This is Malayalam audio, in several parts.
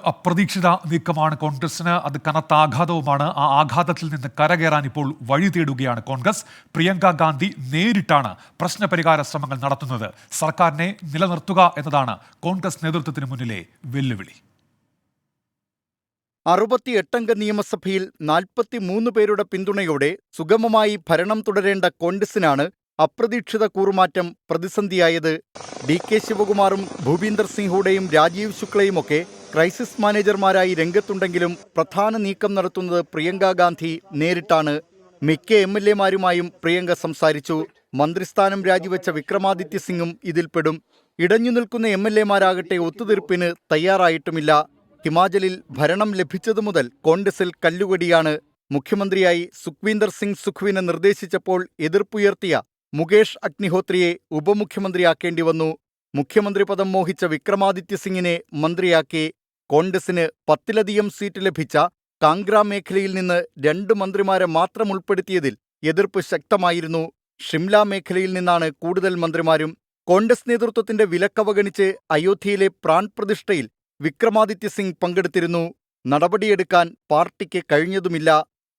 അപ്രതീക്ഷിത നീക്കമാണ് കോൺഗ്രസിന്. അത് കനത്ത ആഘാതവുമാണ്. ആ ആഘാതത്തിൽ നിന്ന് കരകയറാൻ ഇപ്പോൾ വഴി തേടുകയാണ് കോൺഗ്രസ്. പ്രിയങ്ക ഗാന്ധി നേരിട്ടാണ് പ്രശ്നപരിഹാര ശ്രമങ്ങൾ നടത്തുന്നത്. സർക്കാരിനെ നിലനിർത്തുക എന്നതാണ് കോൺഗ്രസ് നേതൃത്വത്തിന് മുന്നിലെ വെല്ലുവിളി. 68 നിയമസഭയിൽ 43 പേരുടെ പിന്തുണയോടെ സുഗമമായി ഭരണം തുടരേണ്ട കോൺഗ്രസിനാണ് അപ്രതീക്ഷിത കൂറുമാറ്റം പ്രതിസന്ധിയായത്. DK ശിവകുമാറും ഭൂപീന്ദർ സിംഗ് ഹൂഡയും രാജീവ് ശുക്ലയുമൊക്കെ ക്രൈസിസ് മാനേജർമാരായി രംഗത്തുണ്ടെങ്കിലും പ്രധാന നീക്കം നടത്തുന്നത് പ്രിയങ്ക ഗാന്ധി നേരിട്ടാണ്. മിക്ക MLA-മാരുമായും പ്രിയങ്ക സംസാരിച്ചു. മന്ത്രിസ്ഥാനം രാജിവെച്ച വിക്രമാദിത്യ സിംഗും ഇതിൽപ്പെടും. ഇടഞ്ഞു നിൽക്കുന്ന MLA-മാരാകട്ടെ ഒത്തുതീർപ്പിന് തയ്യാറായിട്ടുമില്ല. ഹിമാചലിൽ ഭരണം ലഭിച്ചതു മുതൽ കോൺഗ്രസിൽ കല്ലുകടിയാണ്. മുഖ്യമന്ത്രിയായി സുഖ്വീന്ദർ സിംഗ് സുഖുവിനെ നിർദ്ദേശിച്ചപ്പോൾ എതിർപ്പുയർത്തിയ മുകേഷ് അഗ്നിഹോത്രിയെ ഉപമുഖ്യമന്ത്രിയാക്കേണ്ടി വന്നു. മുഖ്യമന്ത്രി പദം മോഹിച്ച വിക്രമാദിത്യ സിംഗിനെ മന്ത്രിയാക്കി. കോൺഗ്രസിന് 10-ലധികം സീറ്റ് ലഭിച്ച കാംഗ്ര മേഖലയിൽ നിന്ന് 2 മന്ത്രിമാരെ മാത്രം ഉൾപ്പെടുത്തിയതിൽ എതിർപ്പ് ശക്തമായിരുന്നു. ഷിംല മേഖലയിൽ നിന്നാണ് കൂടുതൽ മന്ത്രിമാരും. കോൺഗ്രസ് നേതൃത്വത്തിന്റെ വിലക്കവഗണിച്ച് അയോധ്യയിലെ പ്രാൺ പ്രതിഷ്ഠയിൽ വിക്രമാദിത്യ സിംഗ് പങ്കെടുത്തിരുന്നു. നടപടിയെടുക്കാൻ പാർട്ടിക്ക് കഴിഞ്ഞതുമില്ല.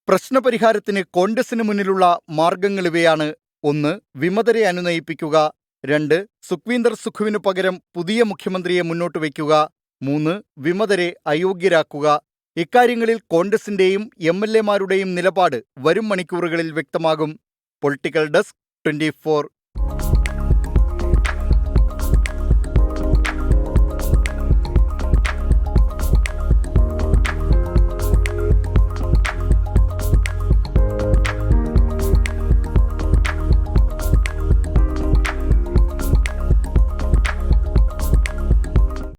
പ്രശ്നപരിഹാരത്തിന് കോൺഗ്രസിന് മുന്നിലുള്ള മാർഗങ്ങളിവയാണ്: 1. വിമതരെ അനുനയിപ്പിക്കുക. 2. സുഖ്വീന്ദർ സുഖുവിനു പകരം പുതിയ മുഖ്യമന്ത്രിയെ മുന്നോട്ട് വയ്ക്കുക. 3. വിമതരെ അയോഗ്യരാക്കുക. ഇക്കാര്യങ്ങളിൽ കോൺഗ്രസിന്റെയും MLA-മാരുടെയും നിലപാട് വരും മണിക്കൂറുകളിൽ വ്യക്തമാകും. Political desk 24.